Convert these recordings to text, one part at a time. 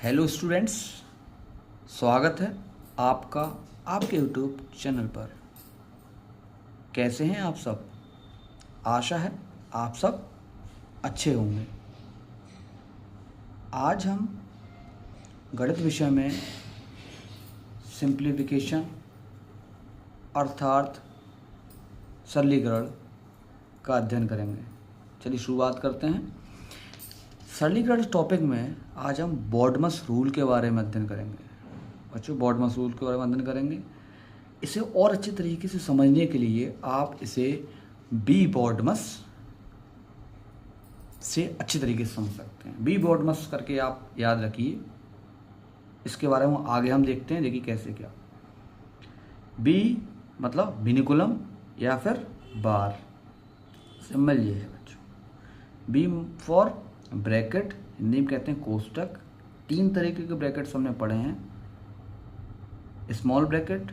Hello students, स्वागत है आपका आपके यूट्यूब चैनल पर। कैसे हैं आप सब? आशा है आप सब अच्छे होंगे। आज हम गणित विषय में सिंप्लीफिकेशन अर्थात सरलीकरण का अध्ययन करेंगे। चलिए शुरुआत करते हैं। सरलीकरण टॉपिक में आज हम बॉडमस रूल के बारे में अध्ययन करेंगे। बच्चों, बॉडमस रूल के बारे में अध्ययन करेंगे। इसे और अच्छे तरीके से समझने के लिए आप इसे बी बॉडमस से अच्छे तरीके से समझ सकते हैं। बी बॉडमस करके आप याद रखिए। इसके बारे में आगे हम देखते हैं। देखिए कैसे क्या। बी मतलब विनिकुलम या फिर बार। सिंबल ये है बच्चों। बी फॉर ब्रैकेट, हिंदी में कहते हैं कोष्टक। 3 तरीके के ब्रैकेट्स हमने पढ़े हैं, small bracket,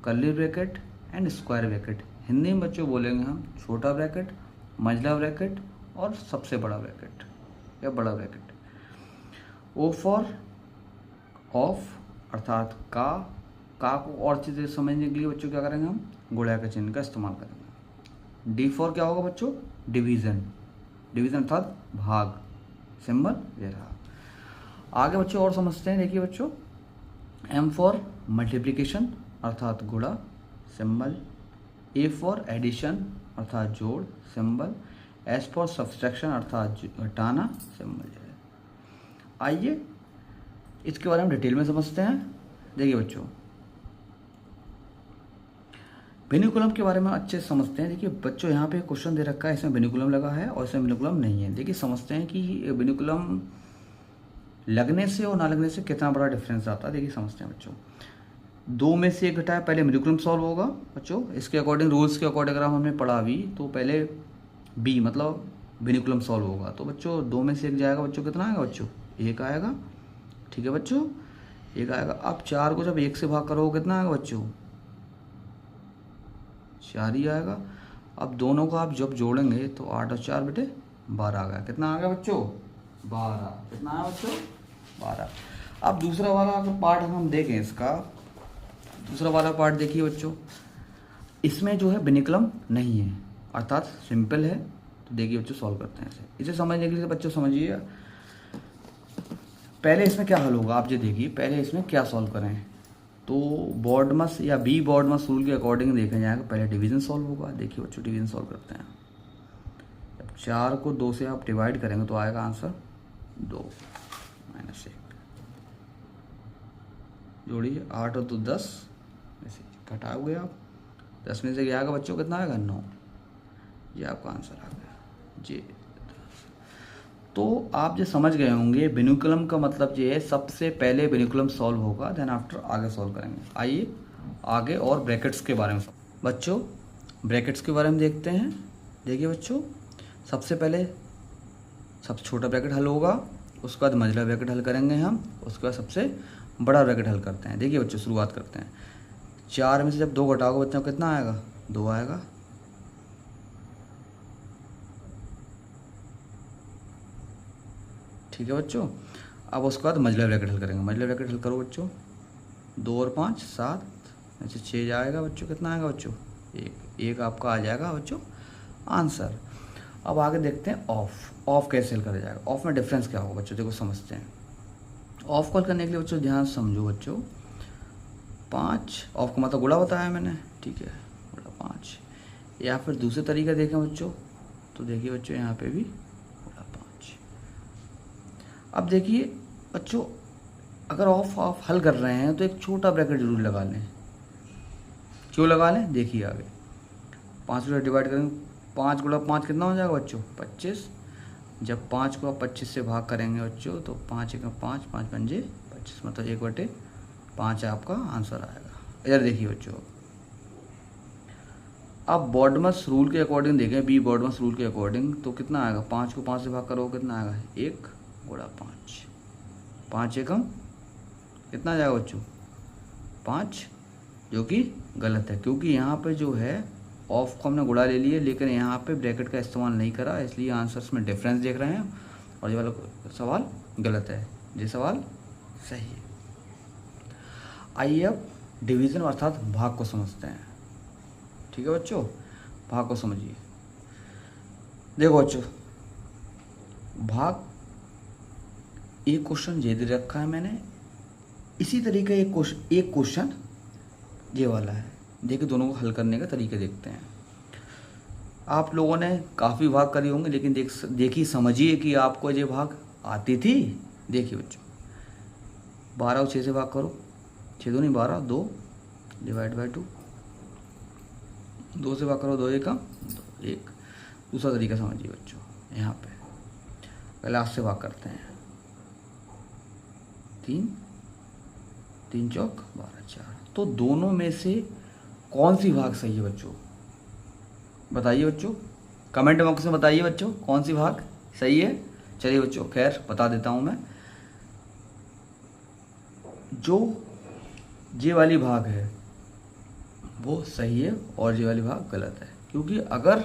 curly bracket and square bracket. Hindi में बच्चों बोलेंगे हम छोटा ब्रैकेट, मंझला ब्रैकेट और सबसे बड़ा ब्रैकेट या बड़ा ब्रैकेट। ओ फॉर ऑफ अर्थात का को और चीज़ें समझने के लिए बच्चों क्या करेंगे, हम गुणा के चिन्ह का इस्तेमाल करेंगे। डी फॉर क्या होगा बच्चों, डिवीज़न। डिवीज़न अर्थात भाग। सिंबल ये रहा। आगे बच्चों और समझते हैं। देखिए बच्चों, एम फॉर मल्टीप्लिकेशन अर्थात गुणा। सिंबल। ए फॉर एडिशन अर्थात जोड़। सिंबल। एस फॉर सब्सट्रैक्शन अर्थात घटाना। सिंबल जो है। आइए इसके बारे में डिटेल में समझते हैं। देखिए बच्चों, विनिकुलम के बारे में अच्छे से समझते हैं। देखिए बच्चों, यहाँ पे क्वेश्चन दे रखा है, इसमें विनिकुलम लगा है और इसमें विनिकुलम नहीं है। देखिए समझते हैं कि विनिकुलम लगने से और ना लगने से कितना बड़ा डिफरेंस आता है। देखिए समझते हैं बच्चों। 2 में से 1 घटाया, पहले विनिकुलम सॉल्व होगा बच्चों। इसके अकॉर्डिंग, रूल्स के अकॉर्डिंग अगर हमने पढ़ा भी तो पहले बी मतलब विनिकुलम सॉल्व होगा। तो बच्चों 2 में से 1 जाएगा बच्चों, कितना आएगा बच्चों, 1 आएगा। ठीक है बच्चों, 1 आएगा। अब 4 को जब 1 से भाग करोगे कितना आएगा बच्चों, 4 ही आएगा। अब दोनों को आप जब जोड़ेंगे तो 8 और 4 बेटे 12 आ गया। कितना आ गया बच्चों, 12। कितना आया बच्चों, 12। अब दूसरा वाला अगर पार्ट हम देखें, इसका दूसरा वाला पार्ट देखिए बच्चों। इसमें जो है विनिकुलम नहीं है अर्थात सिंपल है। तो देखिए बच्चों सॉल्व करते हैं इसे समझने के लिए बच्चों समझिए। पहले इसमें क्या हल होगा आप जो देखिए, पहले इसमें क्या सॉल्व करें। तो बॉडमस या बी बॉडमस रूल के अकॉर्डिंग देखा जाएगा, पहले डिवीज़न सॉल्व होगा। देखिए बच्चों डिवीज़न सॉल्व करते हैं। जब 4 को 2 से आप डिवाइड करेंगे तो आएगा आंसर 2 -1। जोड़िए 8 और 2 10, ऐसे घटाओगे आप। 10 में से क्या आएगा बच्चों, कितना आएगा, 9। ये आपका आंसर आ गया जी। तो आप जो समझ गए होंगे, विनिकुलम का मतलब ये है सबसे पहले विनिकुलम सॉल्व होगा, देन आफ्टर आगे सॉल्व करेंगे। आइए आगे और ब्रैकेट्स के बारे में बच्चों, ब्रैकेट्स के बारे में देखते हैं। देखिए बच्चों, सबसे पहले सबसे छोटा ब्रैकेट हल होगा, उसके बाद मंझला ब्रैकेट हल करेंगे हम, उसके बाद सबसे बड़ा ब्रैकेट हल करते हैं। देखिए बच्चों शुरुआत करते हैं। 4 में से जब 2 घटाओगे बच्चों कितना आएगा, 2 आएगा। ठीक है बच्चों। अब उसके बाद मंझला ब्रैकेट हल करेंगे। मंझला ब्रैकेट हल करो बच्चों। 2 और 5 7, अच्छा 6 जाएगा बच्चों। कितना आएगा बच्चों, 1 आपका आ जाएगा बच्चों आंसर। अब आगे देखते हैं ऑफ। ऑफ कैसे हल करा जाएगा, ऑफ में डिफरेंस क्या होगा बच्चों, देखो समझते हैं। ऑफ को हल करने के लिए बच्चों ध्यान समझो बच्चों। 5 ऑफ का मतलब गुणा बताया मैंने, ठीक है, गुणा 5। या फिर दूसरे तरीका देखें बच्चों, तो देखिए बच्चों यहाँ पे भी गुणा 5। अब देखिए बच्चों, अगर ऑफ हल कर रहे हैं तो एक छोटा ब्रैकेट जरूर लगा लें। क्यों लगा लें, देखिए आगे। 5 को डिवाइड करेंगे, 5 गुणा 5 कितना हो जाएगा बच्चों, 25। जब 5 को आप 25 से भाग करेंगे बच्चों तो 5 1 5, 5 पंजे 25, मतलब 1/5 आपका आंसर आएगा। इधर देखिए बच्चों, अब बॉडमस रूल के अकॉर्डिंग देखें, बी बॉडमस रूल के अकॉर्डिंग तो कितना आएगा, 5 को 5 से भाग करो कितना आएगा, 1 गुणा 5। 5 एकम कितना आ जाएगा बच्चों, 5, जो कि गलत है क्योंकि यहाँ पे जो है ऑफ को हमने गुणा ले लिए, लेकिन यहाँ पे ब्रैकेट का इस्तेमाल नहीं करा, इसलिए आंसर्स में डिफरेंस देख रहे हैं और ये वाला सवाल गलत है। ये सवाल सही है। आइए अब डिवीज़न अर्थात भाग को समझते हैं। ठीक है बच्चों, भाग को समझिए। देखो बच्चों, भाग एक क्वेश्चन ये दे रखा है मैंने, इसी तरीके एक क्वेश्चन ये वाला है। देखिए दोनों को हल करने का तरीके देखते हैं। आप लोगों ने काफ़ी भाग करी होंगे, लेकिन देखिए समझिए कि आपको ये भाग आती थी। देखिए बच्चों, 12 को 6 से भाग करो, 6 दूनी 12, 2 डिवाइड बाई 2, 2 से भाग करो, 2 1 1। दूसरा तरीका समझिए बच्चों, यहाँ पे पहले 8 से भाग करते हैं, 3 3 चौक 12 4। तो दोनों में से कौन सी भाग सही है बच्चों, बताइए बच्चों, कमेंट बॉक्स में बताइए बच्चों कौन सी भाग सही है। चलिए बच्चों, खैर बता देता हूँ मैं, जो ये वाली भाग है वो सही है और ये वाली भाग गलत है। क्योंकि अगर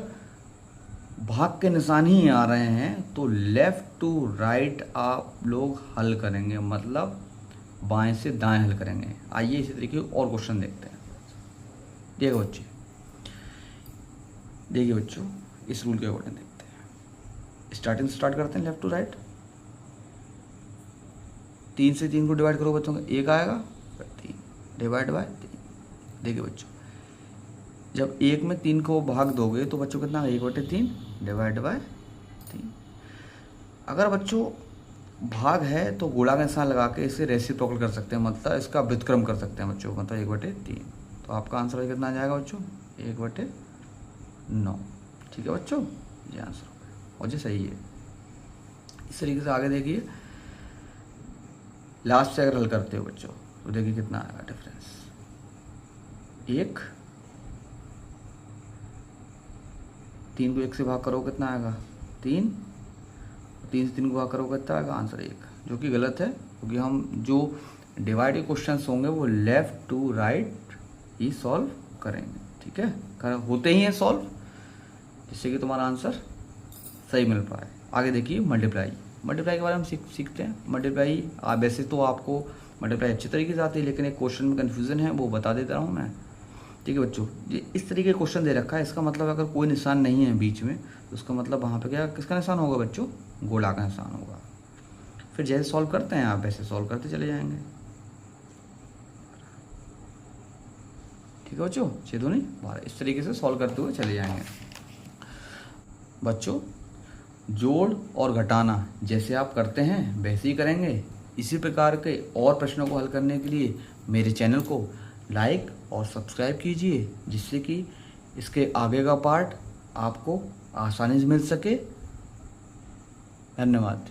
भाग के निशान ही आ रहे हैं तो लेफ़्ट टू राइट आप लोग हल करेंगे, मतलब बाएं से दाएं हल करेंगे। आइए इसी तरीके और क्वेश्चन देखते हैं। देखिए बच्चों, इस रूल के अकॉर्डिंग देखते हैं। स्टार्टिंग से स्टार्ट करते हैं, लेफ़्ट टू राइट। 3 से 3 को डिवाइड करो बच्चों, 1 आएगा, 3 डिवाइड बाय 3। देखिए बच्चों, जब 1 में 3 को भाग दोगे तो बच्चों कितना, 1/3 डिवाइड बाय 3। अगर बच्चों भाग है तो गुणा का निशान लगा के इसे रेसिप्रोकल कर सकते हैं, मतलब इसका व्युत्क्रम कर सकते हैं बच्चों, मतलब 1/3। तो आपका आंसर कितना आ जाएगा बच्चों, 1/9। ठीक है बच्चों, ये आंसर हो गया और ये सही है। इस तरीके से आगे देखिए, लास्ट से अगर हल करते हो बच्चों तो देखिए कितना आएगा डिफरेंस। 1 3 को 1 से भाग करो कितना आएगा, 3 3 से 3 को भाग करो कितना आएगा, आंसर 1, जो कि गलत है। क्योंकि हम जो डिवाइड के क्वेश्चन होंगे वो लेफ़्ट टू राइट ही सॉल्व करेंगे। ठीक है, होते ही हैं सॉल्व, जिससे कि तुम्हारा आंसर सही मिल पाए। आगे देखिए मल्टीप्लाई के बारे में हम सीखते हैं। मल्टीप्लाई वैसे तो आपको मल्टीप्लाई अच्छी तरीके से आती है, लेकिन एक क्वेश्चन में कन्फ्यूज़न है, वो बता देता हूँ मैं। ठीक है बच्चों, ये इस तरीके का क्वेश्चन दे रखा है, इसका मतलब अगर कोई निशान नहीं है बीच में तो उसका मतलब वहाँ पे क्या, किसका निशान होगा बच्चों, गोला का निशान होगा। फिर जैसे सॉल्व करते हैं आप वैसे सॉल्व करते चले जाएंगे। ठीक है बच्चों, 6 दूनी 12, इस तरीके से सॉल्व करते हुए चले जाएंगे। बच्चों जोड़ और घटाना जैसे आप करते हैं वैसे ही करेंगे। इसी प्रकार के और प्रश्नों को हल करने के लिए मेरे चैनल को लाइक और सब्सक्राइब कीजिए, जिससे कि इसके आगे का पार्ट आपको आसानी से मिल सके। धन्यवाद।